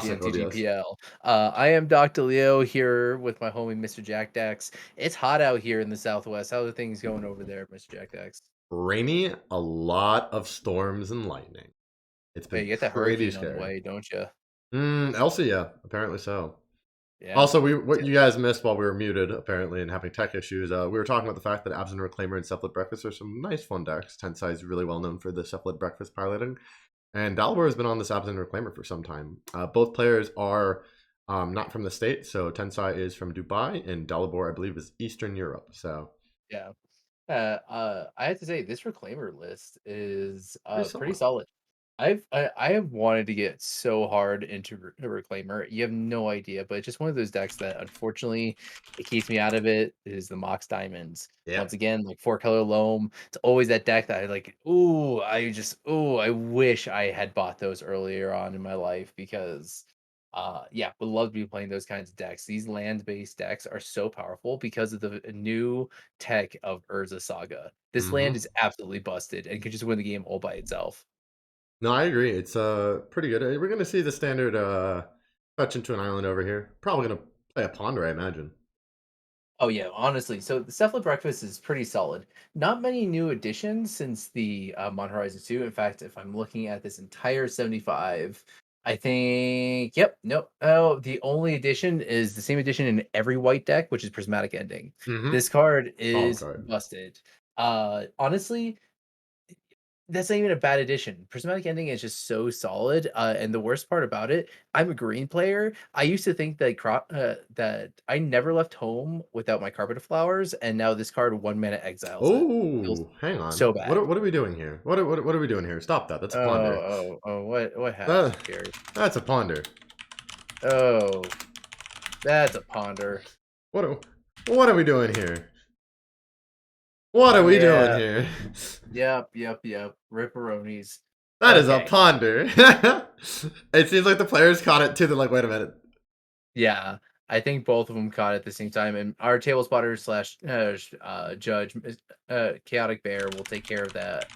the Classic ODS. MTGPL. I am Dr. Leo here with my homie Mr. Jack Dax. It's hot out here in the Southwest. How are things going over there, Mr. Jack Dax? Rainy, a lot of storms and lightning. It's Hey, been you get that pretty hurricane on the scary. way, don't you? Elsie, yeah, apparently so. Yeah. Also, what you guys missed while we were muted, apparently, and having tech issues, we were talking about the fact that Abzan Reclaimer and Cephalid Breakfast are some nice fun decks. Tensai is really well known for the Cephalid Breakfast piloting, and Dalibor has been on this Abzan Reclaimer for some time. Both players are not from the state, so Tensai is from Dubai, and Dalibor, I believe, is Eastern Europe. So Yeah. I have to say this reclaimer list is pretty pretty solid. solid. I have wanted to get so hard into reclaimer. You have no idea, but it's just one of those decks that unfortunately it keeps me out of it. Is the Mox Diamonds Yeah. once again like four color loam? It's always that deck that I like. Ooh, I wish I had bought those earlier on in my life because yeah, would love to be playing those kinds of decks. These land-based decks are so powerful because of the new tech of Urza Saga. This land Mm-hmm. is absolutely busted and could just win the game all by itself. No, I agree. It's pretty good. We're gonna see the standard fetch into an island over here. Probably gonna play a ponder, I imagine. Oh yeah, honestly. So the Cephalid Breakfast is pretty solid. Not many new additions since the Mon Horizon 2. In fact, if I'm looking at this entire 75, I think yep, nope. Oh, the only addition is the same addition in every white deck, which is Prismatic Ending. Mm-hmm. This card Solid is card. busted. Honestly, that's not even a bad addition. Prismatic Ending is just so solid, and the worst part about it, I'm a green player. I used to think that that I never left home without my Carpet of Flowers, and now this card 1 minute exiles it. Feels Oh, hang on. so bad. What are we doing here? What are we doing here? Stop that. That's a ponder. Oh, what Uh, happened here? that's a ponder. Oh, that's a ponder. What are, what are we doing here? What are we doing Yeah, here? yep. Ripperonis. That is a Okay. ponder. It seems like the players caught it too. They're like, wait a minute. Yeah, I think both of them caught it at the same time, and our table spotter slash judge, Chaotic Bear, will take care of that.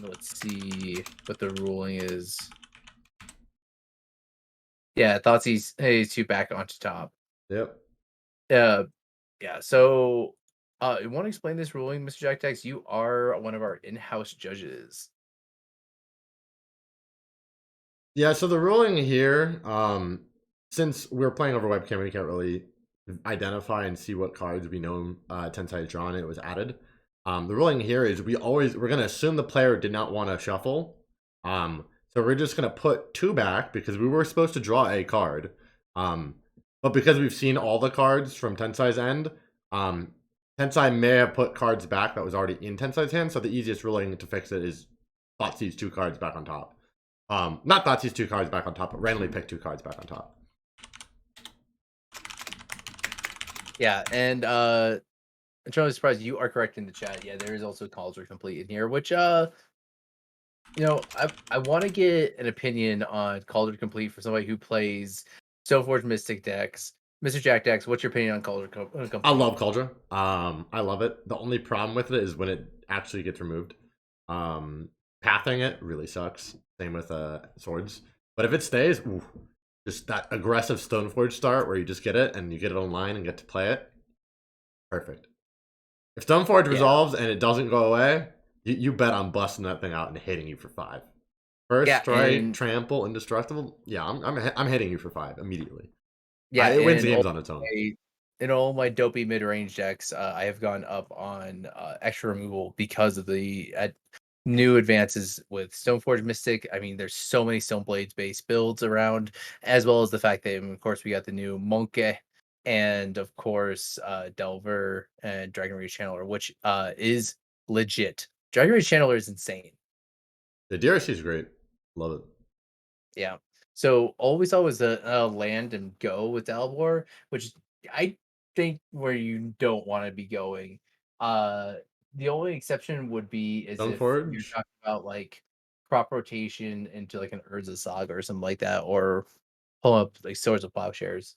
Let's see what the ruling is. Yeah, he's two back onto top. Yep. Uh, yeah. So, you want to explain this ruling, Mr. Jack Tex? You are one of our in-house judges. Yeah, so the ruling here, since we're playing over webcam, we can't really identify and see what cards we know Tensai has drawn. It was added. The ruling here is we're gonna assume the player did not want to shuffle. So we're just gonna put two back because we were supposed to draw a card. But because we've seen all the cards from Tensai's end, um, Tensai may have put cards back that was already in Tensai's hand. So the easiest ruling to fix it is Thoughtseize two cards back on top. Not Thoughtseize two cards back on top, but randomly pick two cards back on top. Yeah, and I'm totally surprised you are correct in the chat. Yeah, there is also calls are complete in here, which I want to get an opinion on Calder Complete for somebody who plays Stoneforge Mystic decks. Mr. Jack Dex, what's your opinion on I Complete? love Cauldron. I love it. The only problem with it is when it actually gets removed. Pathing it really sucks. Same with swords. But if it stays, ooh, just that aggressive Stoneforge start where you just get it and you get it online and get to play it. Perfect. If Stoneforge Yeah, resolves and it doesn't go away, you bet I'm busting that thing out and hitting you for 5. First yeah, strike, trample, indestructible. Yeah, I'm hitting you for 5 immediately. yeah, It wins and games on its own. in all my dopey mid range decks, I have gone up on extra removal because of the new advances with Stoneforge Mystic. I mean, there's so many Stoneblades based builds around, as well as the fact that, of course, we got the new Monkey and, of course, Delver and Dragon Rage Channeler, which is legit. Dragon Rage Channeler is insane. The DRC is great. Love it. Yeah. So all we saw was a land and go with Dalbor, which I think where you don't want to be going. Uh, the only exception would be is if you're Stoneforge. talking about like crop rotation into like an Urza Saga or something like that, or pull up like Swords of Plowshares.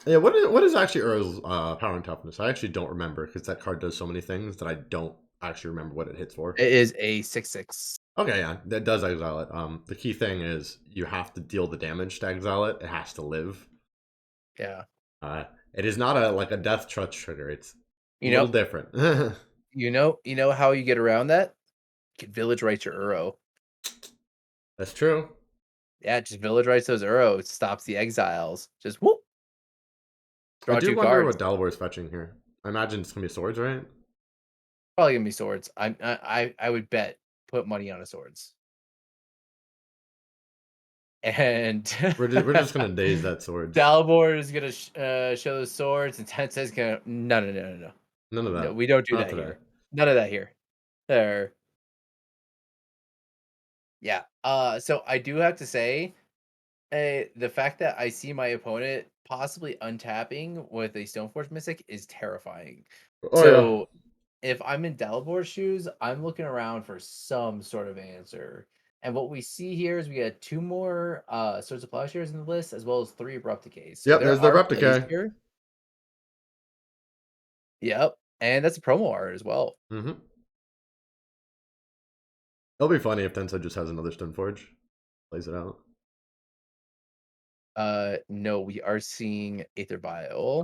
Yeah, what is actually Earl's power and toughness? I actually don't remember because that card does so many things that I don't actually remember what it hits for. It is a 6/6. Okay, yeah, that does exile it. The key thing is you have to deal the damage to exile it. It has to live. Yeah. Uh, it is not a like a death touch trigger. It's a You little know, different. you know how you get around that? Get village rights your Uro. That's true. Yeah, just village rights those Uro. Stops the exiles. Just whoop, I draw do two wonder cards. what Dalibor is fetching here. I imagine it's gonna be swords, right? Probably gonna be swords. I would bet put money on a swords. And We're just gonna daze that swords. Dalibor is gonna show the swords, and Tensei's gonna no. None of No, that. we don't do Not that today. here. None of that here. There. Yeah. So I do have to say, the fact that I see my opponent possibly untapping with a Stoneforge Mystic is terrifying. Oh yeah. So if I'm in Dalibor's shoes, I'm looking around for some sort of answer. And what we see here is we got two more Swords of Plowshares in the list, as well as three Abrupt Decays. So Yep. there There's the are plays replica. here. Yep. And that's a promo art as well. Mm-hmm. It'll be funny if Tensei just has another Stoneforge, plays it out. No, we are seeing Aether Vial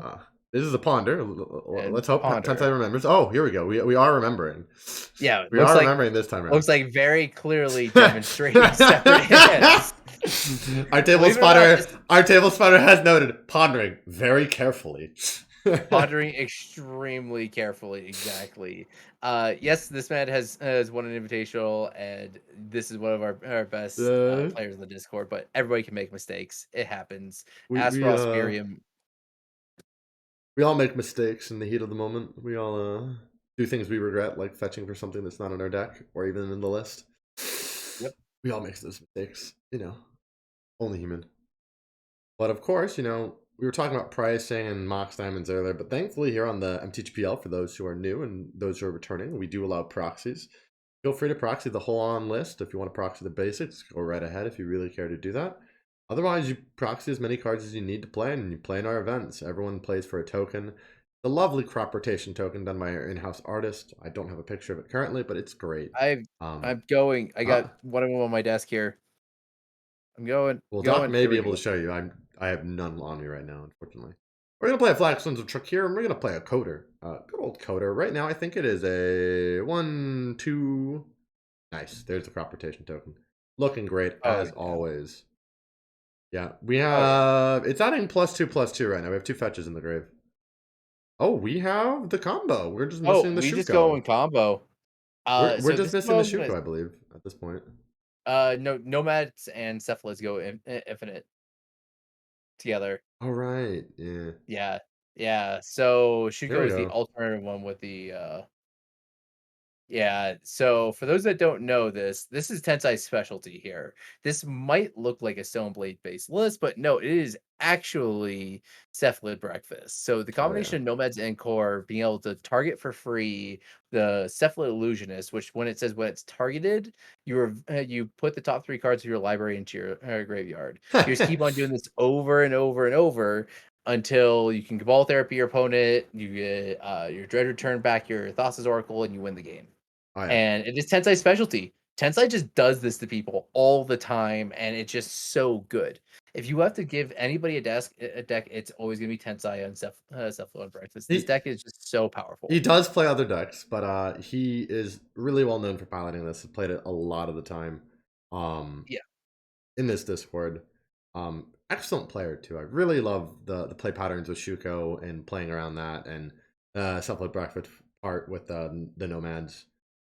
This is a ponder. and Let's hope Ponder. Tensei remembers. Oh, here we go. We are remembering. Yeah, We are remembering this time around. looks like very clearly demonstrating separate hands. Our table Believe it or not, spotter, this our table spotter has noted pondering very carefully. pondering extremely carefully, exactly. Yes, this man has won an invitational, and this is one of our best Uh, players in the Discord. But everybody can make mistakes; it happens. we As for we uh Asperium, we all make mistakes in the heat of the moment. We all do things we regret, like fetching for something that's not on our deck or even in the list. yep, We all make those mistakes, only human. But of course, we were talking about pricing and Mox Diamonds earlier, but thankfully here on the MTGPL, for those who are new and those who are returning, we do allow proxies. Feel free to proxy the whole on list. If you want to proxy the basics, go right ahead if you really care to do that. Otherwise, you proxy as many cards as you need to play, and you play in our events. Everyone plays for a token. The lovely crop rotation token done by our in-house artist. I don't have a picture of it currently, but it's great. I Um, I'm going. I got ah, one of them on my desk here. I'm going, well, Doc going. may There be we able to go. show you. I have none on me right now, unfortunately. We're gonna play a Flag Sons of Trick here, and we're gonna play a Coder. Good old Coder. Right now, I think it is a 1-2. Nice. There's the crop rotation token. Looking great Oh as yeah. always. Yeah, we Oh yeah. have. It's adding +2/+2 right now. We have two fetches in the grave. Oh, we have the combo. We're just Oh, missing the we just go Shuko. in combo. We're So just this is missing what the I'm gonna. Shuko, I believe, at this point. No, nomads and cephalids go infinite together. All right. Yeah. Yeah, yeah. So Here Shuko we is the go. alternative one with the yeah, so for those that don't know this, this is Tensai's specialty here. This might look like a Stoneblade based list, but no, it is actually Cephalid Breakfast. So the Oh yeah. combination of Nomads and Core being able to target for free the Cephalid Illusionist, which when it says when it's targeted, you put the top three cards of your library into your graveyard. You just keep on doing this over and over and over until you can Cabal Therapy your opponent, you get your Dread Return back your Thassa's Oracle, and you win the game. Oh yeah. And it is Tensai's specialty. Tensai just does this to people all the time, and it's just so good. If you have to give anybody a deck, it's always gonna be Tensai and Cephalo and Breakfast. This He deck is just so he powerful. does play other decks, but he is really well known for piloting this. He's played it a lot of the time. Um, Yeah, in this Discord. Excellent player too. I really love the play patterns with Shuko and playing around that, and Cephalid Breakfast part with the Nomads.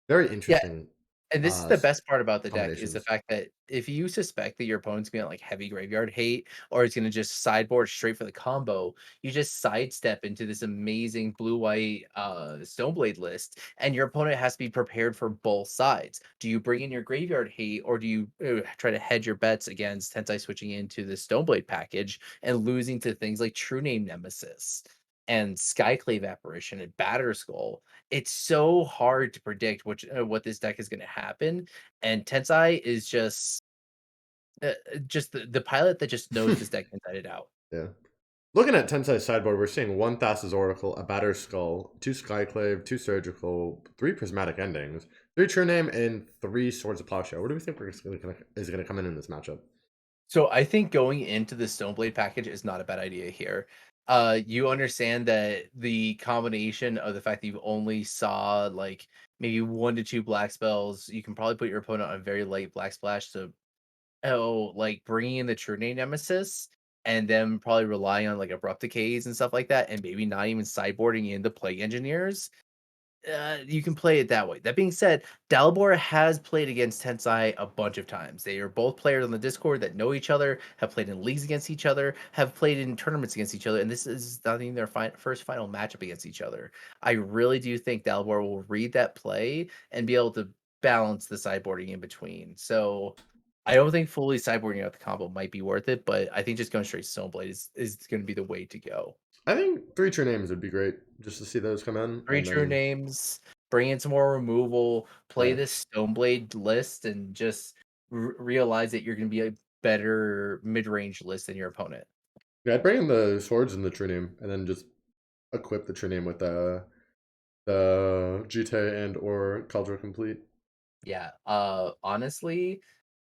Very yeah. interesting And this is uh the best part about the deck is the combinations. fact that if you suspect that your opponent's gonna like heavy graveyard hate or it's gonna just sideboard straight for the combo, you just sidestep into this amazing blue-white Stoneblade list, and your opponent has to be prepared for both sides. Do you bring in your graveyard hate or do you try to hedge your bets against Tensai switching into the Stoneblade package and losing to things like True Name Nemesis and Skyclave Apparition and Batterskull? It's so hard to predict what this deck is going to happen, and Tensai is just the pilot that just knows this deck inside and out. Yeah. Looking at Tensai's sideboard, we're seeing one Thassa's Oracle, a Batterskull, two Skyclave, two Surgical, three Prismatic Endings. Three True Name and three Swords of Plowshare. What do we think is going to come in this matchup? So I think going into the Stoneblade package is not a bad idea here. You understand that the combination of the fact that you only saw like maybe 1 to 2 black spells, you can probably put your opponent on a very light black splash to like bringing in the True Name Nemesis and then probably relying on like abrupt decays and stuff like that, and maybe not even sideboarding in the Plague Engineers. You can play it that way. That being said, Dalibor has played against Tensai a bunch of times. They are both players on the Discord that know each other, have played in leagues against each other, have played in tournaments against each other, and this is not even their first final matchup against each other. I really do think Dalibor will read that play and be able to balance the sideboarding in between. So I don't think fully sideboarding out the combo might be worth it, but I think just going straight Stoneblade is going to be the way to go. I think three True Names would be great just to see those come in, 3 and true then names, bring in some more removal, play yeah, this Stoneblade list, and just realize that you're gonna be a better mid-range list than your opponent. yeah, I'd bring in the swords and the True Name, and then just equip the True Name with the Jite and or Cauldron Complete. Yeah, honestly,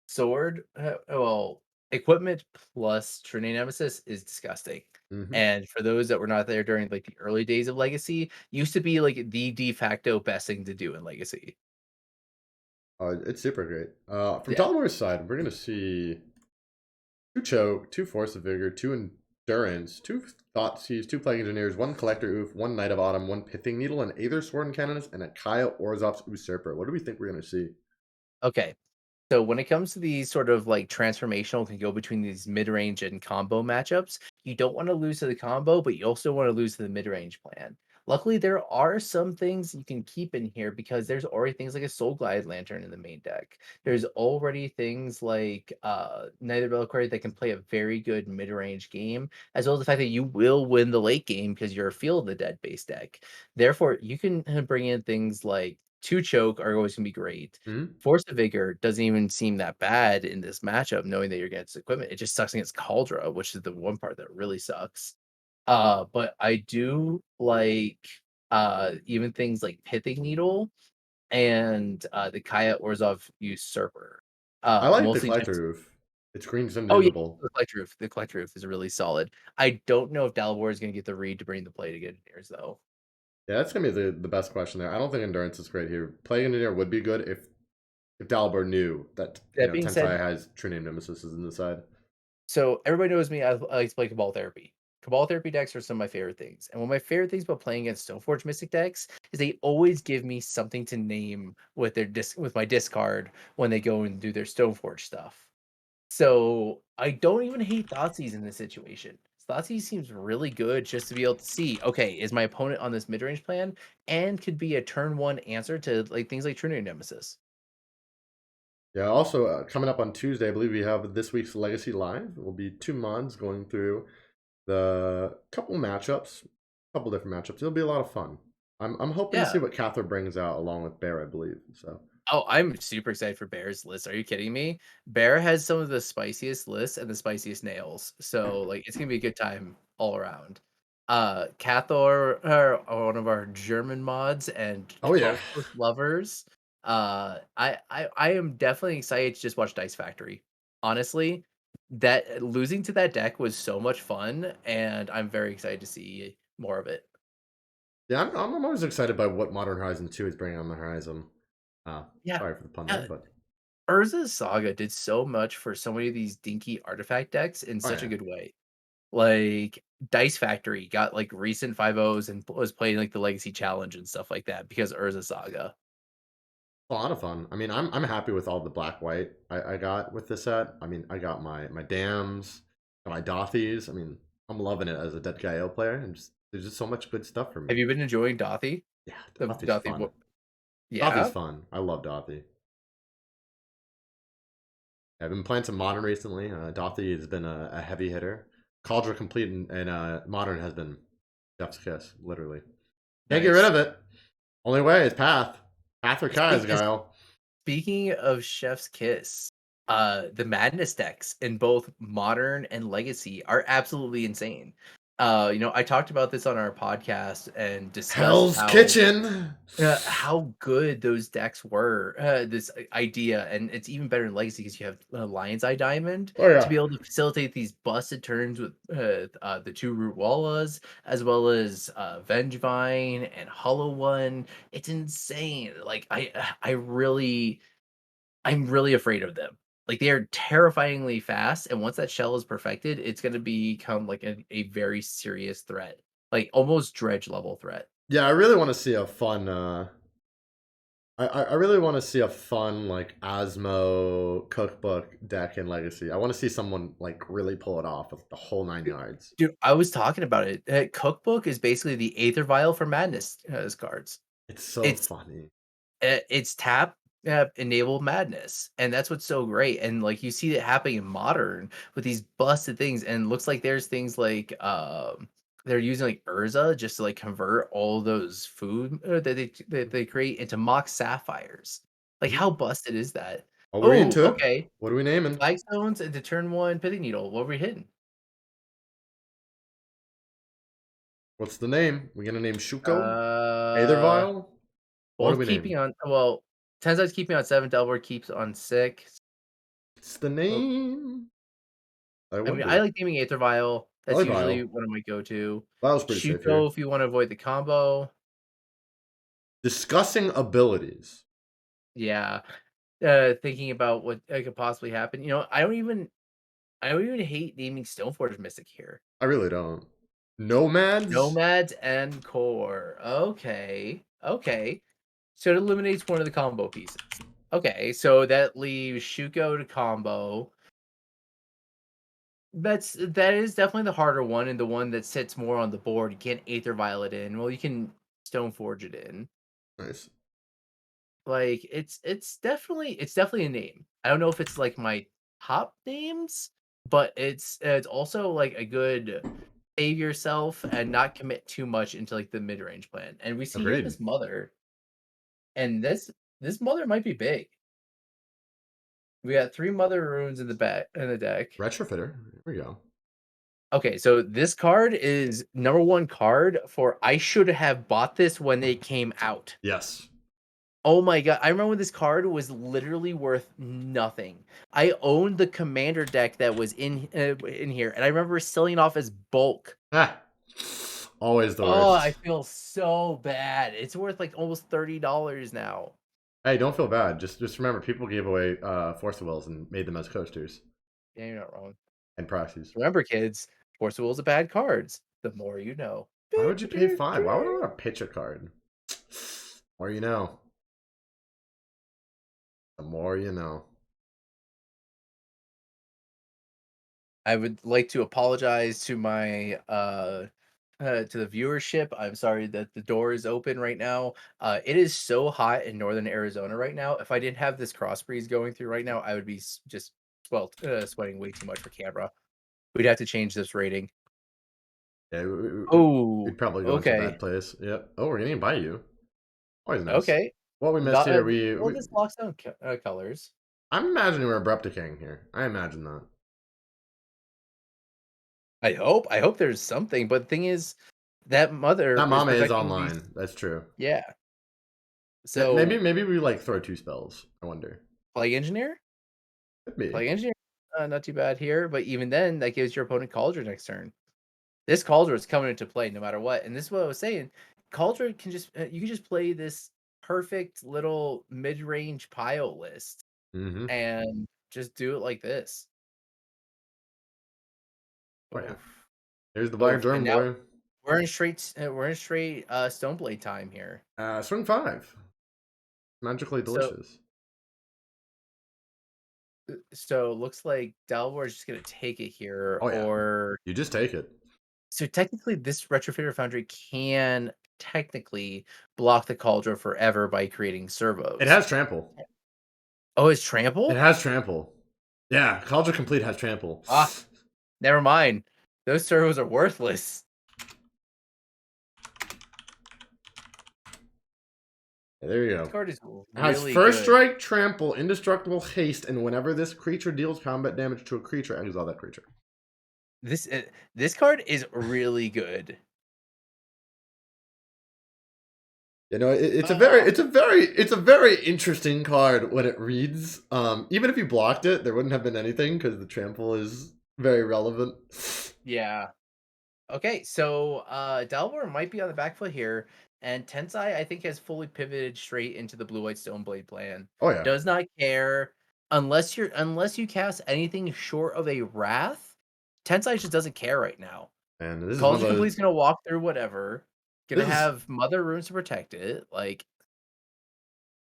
sword, well, equipment plus Trinity Nemesis is disgusting. Hmm. And for those that were not there during like the early days of Legacy, used to be like the de facto best thing to do in Legacy. It's super great. From Yeah. Dalamore's side, we're gonna see two Choke, two Force of Vigor, two Endurance, two Thought Seize, two Plague Engineers, one Collector Oof, one Knight of Autumn, one Pithing Needle, an Aether Sword and Cannonist, and a Kaya Orzov's Usurper. What do we think we're gonna see? Okay. So when it comes to these sort of like transformational can go between these mid-range and combo matchups, you don't want to lose to the combo, but you also want to lose to the mid-range plan. Luckily, there are some things you can keep in here because there's already things like a Soul Glide Lantern in the main deck. There's already things like Nether Reliquary that can play a very good mid-range game, as well as the fact that you will win the late game because you're a Field of the Dead base deck. Therefore, you can bring in things like two choke are always gonna be great. Hmm. Force of Vigor doesn't even seem that bad in this matchup, knowing that you're against equipment. It just sucks against Cauldra, which is the one part that really sucks. But I do like even things like Pithing Needle and the Kaya Orzov Usurper. I like the Mostly Collector just Oof. Its green's oh yeah, invisible. the Collector Roof. The Collector Roof is really solid. I don't know if Dalibor is gonna get the read to bring the play to get engineers though. Yeah, that's gonna be the best question there. I don't think Endurance is great here. Plague Engineer would be good if Dalibor knew that That being Tensai said, has True Name Nemesis in the side. so everybody knows me. I like to play Cabal Therapy. Cabal Therapy decks are some of my favorite things. And one of my favorite things about playing against Stoneforge Mystic decks is they always give me something to name with with my discard when they go and do their Stoneforge stuff. So I don't even hate Thoughtseize in this situation. Thoughtseize seems really good just to be able to see, okay, is my opponent on this mid-range plan and could be a turn one answer to like things like Trinity Nemesis. Yeah, also coming up on Tuesday, I believe we have this week's Legacy Live. It will be two mods going through the couple matchups, couple different matchups. It'll be a lot of fun. I'm hoping to Yeah. see what Cather brings out along with Bear, I believe. So Oh, I'm super excited for Bear's list. Are you kidding me? Bear has some of the spiciest lists and the spiciest nails. So like it's gonna be a good time all around. Cathor are one of our German mods and oh yeah. Helpless lovers. I am definitely excited to just watch Dice Factory. Honestly, that losing to that deck was so much fun, and I'm very excited to see more of it. Yeah, I'm always excited by what Modern Horizon 2 is bringing on the horizon. Yeah. Sorry for the pun there, Uh, but Urza's Saga did so much for so many of these dinky artifact decks in oh such a yeah. good way. Like, Dice Factory got, like, recent 5.0s and was playing, like, the Legacy Challenge and stuff like that because Urza Saga. A lot of fun. I mean, I'm happy with all the black white I got with this set. I mean, I got my dams, got my Dothies. I mean, I'm loving it as a Dead Guy player, and just there's just so much good stuff for Have me. you been enjoying Dothi? Yeah, The Dothie's Dothi fun. wo Dothie's Yeah? fun. I love Dothie. I've been playing some Modern recently. Dothie has been a heavy hitter. Cauldron Complete and Modern has been Chef's kiss, literally. Can't get rid Nice. of it. Only way is Path. Path or Kai's Speak Guile. Speaking of Chef's Kiss, the Madness decks in both Modern and Legacy are absolutely insane. I talked about this on our podcast and discussed Hell's Kitchen. how good those decks were. This idea, and it's even better in Legacy because you have Lion's Eye Diamond Oh to yeah. be able to facilitate these busted turns with the two Root Wallas, as well as Vengevine and Hollow One. It's insane. Like I'm really afraid of them. Like they are terrifyingly fast, and once that shell is perfected, it's going to become like a very serious threat, like almost dredge level threat. Yeah, I really want to see a fun. I really want to see a fun like Osmo cookbook deck in Legacy. I want to see someone like really pull it off with the whole 9 yards. Dude, I was talking about it. Cookbook is basically the Aether Vial for Madness as cards. It's so It's funny. it's tap enable madness, and that's what's so great. And like you see it happening in modern with these busted things, and looks like there's things like they're using like Urza just to like convert all those food that they create into mock sapphires. Like Mhm. how busted is that? Oh, we're Oh, into it. okay. What are we naming? Flagstones into turn one pithing needle. What were we hitting? What's the name? We gonna name Shuko? Uh, Aethervile? What do both we name? keeping on. Well, Tenzi's keeping on seven. Delaware keeps on six. It's the Oh, name. I I would mean, I be. like naming Aether Vial. I That's like usually Vile. one of my go-to. Vile's pretty safe Shuko here. if you want to avoid the combo. Discussing abilities. Yeah. Thinking about what could possibly happen. I don't even hate naming Stoneforge Mystic here. I really don't. Nomads? Nomads and Core. Okay. Okay. So it eliminates one of the combo pieces. Okay, so that leaves Shuko to combo. That is definitely the harder one and the one that sits more on the board. You can't Aether Violet in. Well, you can Stoneforge it in. Nice. Like it's definitely a name. I don't know if it's like my top names, but it's also like a good save yourself and not commit too much into like the mid range plan. And we see here Agreed. this mother, and this mother might be big. We got three mother runes in the deck. Retrofitter. Here we go. Okay, so this card is number one card for I should have bought this when it came out. Yes. Oh my god, I remember when this card was literally worth nothing. I owned the commander deck that was in here, and I remember selling it off as bulk. Ah. Always the Oh, I worst. feel so bad. It's worth like almost $30 now. Hey, don't feel bad. Just remember, people gave away Force of Wills and made them as coasters Yeah, you're not wrong. and proxies. Remember, kids, Force of Wills are bad cards. The more you know. Why would you pay 5? Why would I want to pitch a card? Or you know. The more you know. I would like to apologize to my to the viewership. I'm sorry that the door is open right now. It is so hot in northern Arizona right now. If I didn't have this cross breeze going through right now, I would be just sweating way too much for camera. We'd have to change this rating. Yeah, Oh, we'd probably go into a okay, bad place. Yep. Oh, we're getting by you. Always nice. okay. What we missed here, Well, this locks down colors. I'm imagining we're abrupt decaying here. I imagine that. I hope there's something, but the thing is, that mother That is mama is protecting these. online. That's true. Yeah. Maybe So maybe we like throw 2 spells. I wonder. Plague Engineer. Could be. Plague Engineer, not too bad here, but even then, that gives your opponent Cauldron next turn. This Cauldron is coming into play no matter what, and this is what I was saying. Cauldron can just you can just play this perfect little mid-range pile list Mm-hmm. and just do it like this. Oh yeah. Oof, Here's the Black oof. And Germ now boy. we're in straight Stoneblade time here. Swing 5. Magically So delicious. so looks like Delaware is just gonna take it here, Oh yeah. or You just take it. so technically, this Retrofitter Foundry can technically block the Cauldron forever by creating It servos. has trample. Oh, it's It trample? has trample. Yeah, Cauldron Complete has trample. Ah, never mind. Those servos are worthless. There you This go. card is Has really first good. strike, trample, indestructible haste, and whenever this creature deals combat damage to a creature, exile that creature. this card is really good. You know, it's a very, Oh, it's a very, it's a very interesting card when it reads. Even if you blocked it, there wouldn't have been anything because the trample is very relevant. yeah. Okay, so Dalvor might be on the back foot here, and Tensai I think has fully pivoted straight into the blue white Stoneblade plan. Oh yeah, Does not care unless you cast anything short of a Wrath. Tensai just doesn't care right now. and this is one of College of those. Complete's gonna walk through whatever. Gonna This is have Mother Runes to protect it. Like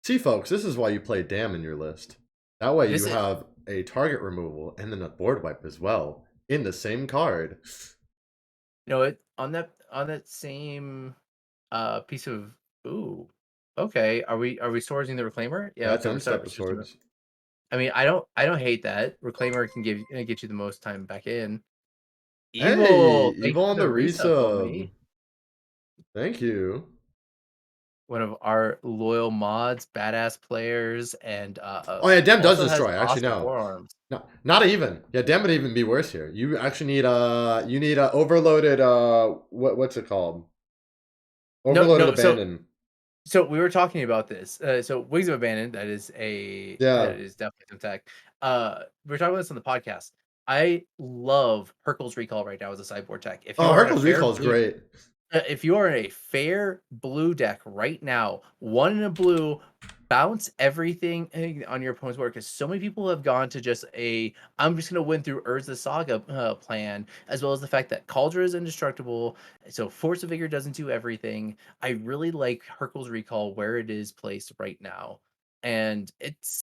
see, folks. This is why you play Dam in your list. That way, you this is have a target removal and then a board wipe as well in the same card. it on that same piece of ooh. Okay, are we swordsing the reclaimer? Yeah, That's okay, we're unstep sorry. of swords. I mean, I don't hate that. Reclaimer can get you the most time back in. Hey, Evil, thank evil you for on the the resub, resub. homie. Thank you. One of our loyal mods, badass players, and Oh yeah, Dem does also has destroy. Actually, awesome no. forearms. No, not even. Yeah, Dem would even be worse here. You actually need you need a overloaded what's it called? No, Overloaded no. abandon. So we were talking about this. So Wings of Abandon, that Yeah. is definitely some tech. We were talking about this on the podcast. I love Hercule's Recall right now as a sideboard tech. If you Oh, are in a Hercules fair Recall is blue great. if you are in a fair blue deck right now, one in a blue, bounce everything on your opponent's board because so many people have gone to just I'm just going to win through Urza Saga plan, as well as the fact that Cauldron is indestructible, so Force of Vigor doesn't do everything. I really like Hercule's Recall where it is placed right now, and it's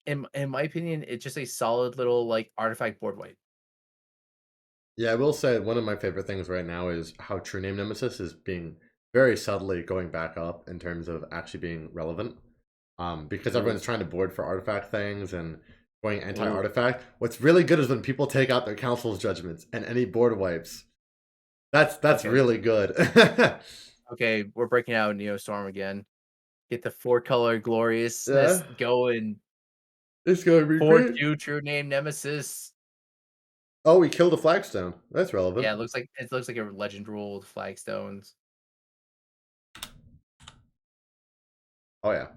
in my opinion, it's just a solid little like artifact board wipe. Yeah, I will say one of my favorite things right now is how True Name Nemesis is being very subtly going back up in terms of actually being relevant. Because Ooh, everyone's trying to board for artifact things and going ooh, anti-artifact. What's really good is when people take out their council's judgments and any board wipes. That's okay, really good. okay, we're breaking out Neostorm again. Get the four-color gloriousness Yeah, going. it's gonna be great. 4/2 true name nemesis. Oh, we killed a flagstone. That's relevant. Yeah, it looks like a legend ruled flagstones. Oh yeah.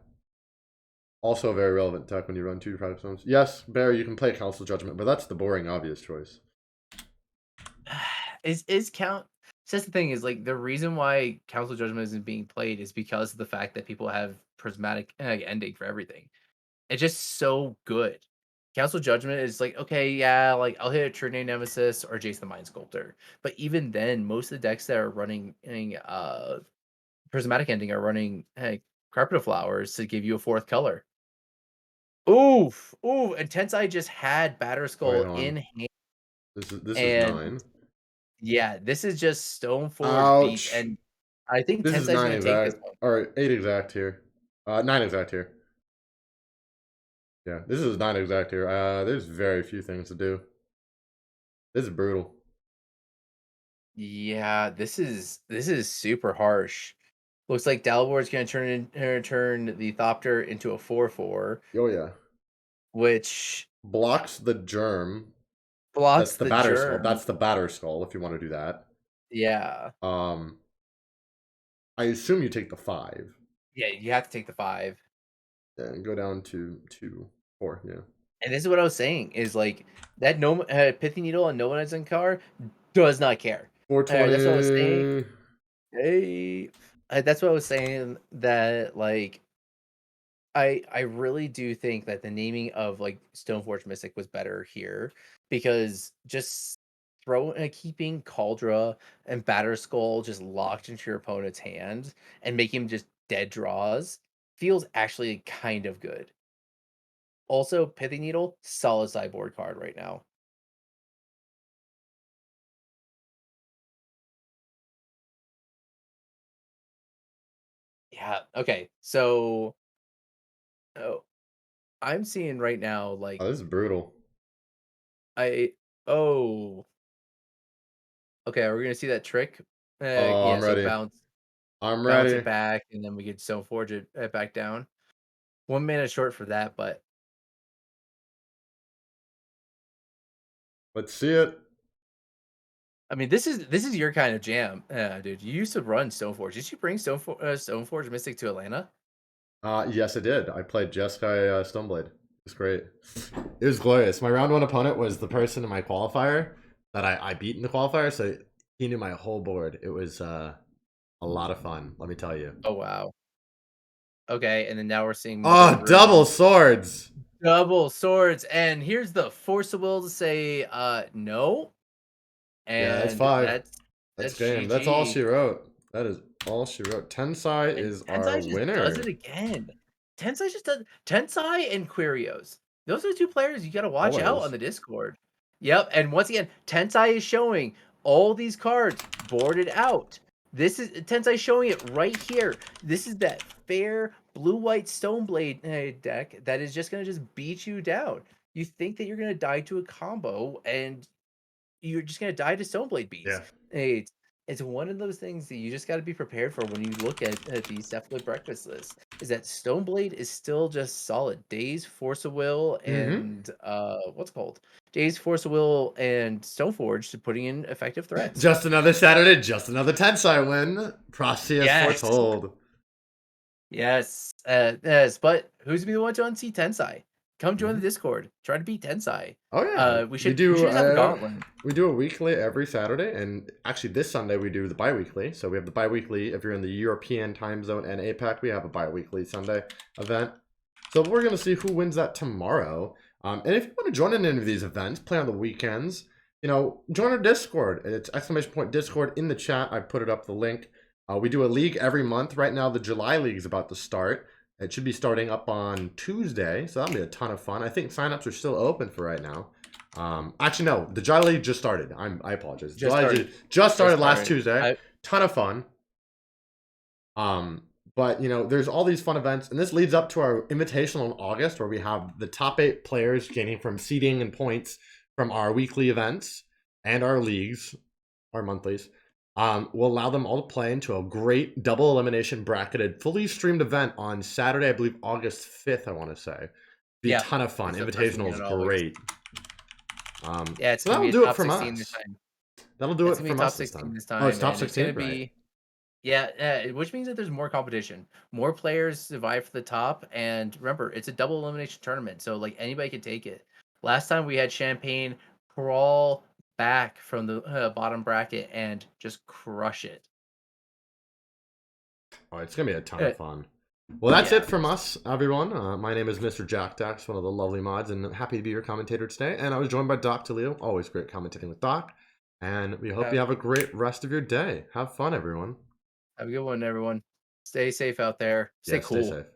Also a very relevant tech when you run two flagstones. Yes, Bear, you can play Council Judgment, but that's the boring, obvious choice. Is count so that's the thing is like the reason why Council Judgment isn't being played is because of the fact that people have prismatic ending for everything. It's just so good. Council Judgment is like, okay, yeah, like I'll hit a True Name Nemesis or Jace the Mind Sculptor. But even then, most of the decks that are running prismatic ending are running carpet of flowers to give you a fourth color. Oof, ooh, and Tensai just had Oh, wait, Batterskull hold on. in hand, This is and 9. yeah, this is just Stoneforge beats, Ouch. and I think This is Tensai's 9 gonna take this exact. one. Or 8 exact here. 9 exact here. Yeah, this is 9 exact here. There's very few things to do. This is brutal. Yeah, this is super harsh. Looks like Dalvor's gonna turn the Thopter into a 4/4, Oh yeah. which Blocks the germ. That's blocks the the batter skull. germ. That's the batter skull if you want to do that. Yeah. Um, I assume you take the 5. Yeah, you have to take the 5. Yeah, and go down to 2, 4. Yeah. And this is what I was saying is like that no Pithy Needle and Nomadizing car does not care. That's what I was saying. 420. Hey, that's what I was saying that like I really do think that the naming of like Stoneforge Mystic was better here because just keeping Cauldra and Batterskull just locked into your opponent's hand and making him just dead draws feels actually kind of good. Also, Pithy Needle, solid sideboard card right now. Yeah. Okay. So, oh, I'm seeing right now, Oh, like this is brutal. I oh, okay. Are we gonna see that trick? Oh, Yeah. I'm So ready. I'm bounce it ready. back, and then we could so forge it back down. 1 mana short for that, but Let's see it. I mean, this is your kind of jam, dude. You used to run Stoneforge. Did you bring Stoneforge Mystic to Atlanta? Yes, I did. I played Jeskai Stoneblade. It was great. It was glorious. My round one opponent was the person in my qualifier that I beat in the qualifier, so he knew my whole board. It was a lot of fun, let me tell you. Oh wow. Okay, and then now we're seeing Mother Oh, double Runes, swords! double swords, and here's the force of will to say no, Yeah, that's and five. that's That's that's game. That's all GG. she wrote. That is all she wrote. Tensai And is our Tensai just does it winner. again. Tensai just does Tensai and Quirios. Those are the two players you gotta watch out on Always. the Discord. Yep, and once again, Tensai is showing all these cards boarded out. This is Tensai showing it right here. This is that fair blue-white Stoneblade deck that is just gonna just beat you down. You think that you're gonna die to a combo, and you're just gonna die to Stoneblade beats. Yeah. It's one of those things that you just got to be prepared for when you look at the Cephalid breakfast list. Is that Stoneblade is still just solid. Days, Force of Will, Mm-hmm. and what's it called? Days, Force of Will, and Stoneforge to putting in effective threats. Just another Saturday, just another Tensai win. Prophecy as Yes, foretold. yes, yes. But who's gonna be the one to unsee Tensai? Come join the Mm-hmm. Discord. Try to beat Tensai. Oh yeah, We we should we do. should just have a gauntlet. We do a weekly every Saturday, and actually this Sunday we do the bi-weekly. So we have the bi-weekly. If you're in the European time zone and APAC, we have a bi-weekly Sunday event. So we're gonna see who wins that tomorrow. And if you want to join in any of these events, play on the weekends. Join our Discord. It's !Discord in the chat. I put it up the link. We do a league every month. Right now, the July league is about to start. It should be starting up on Tuesday, so that'll be a ton of fun. I think signups are still open for right now. Actually, no, the July League just started. I apologize. Just started. Just started Just last started. Tuesday. Ton of fun. But there's all these fun events, and this leads up to our invitational in August, where we have the top 8 players gaining from seeding and points from our weekly events and our leagues, our monthlies. We'll allow them all to play into a great double elimination bracketed, fully streamed event on Saturday, I believe August 5th, I want to say. Be a ton of fun. It's the first Invitational weekend is in August. great. Yeah, it's So gonna that'll be a do it top from 16 this us. time. That'll do It's it gonna be a from top us this 16 time. this Oh, it's time, top and it's gonna 16, right? be which means that there's more competition, more players to vie for the top, and remember, it's a double elimination tournament, so like anybody can take it. Last time we had Champagne crawl back from the bottom bracket and just crush it. Oh, it's gonna be a ton Uh, of fun. Well, that's yeah, it from us, everyone. My name is Mr. Jack Dax, one of the lovely mods, and happy to be your commentator today. And I was joined by Doc Leo. Always great commentating with Doc. And we hope you have a great rest of your day. Have fun, everyone. have a good one, everyone. Stay safe out there. Stay Yeah, stay cool. safe.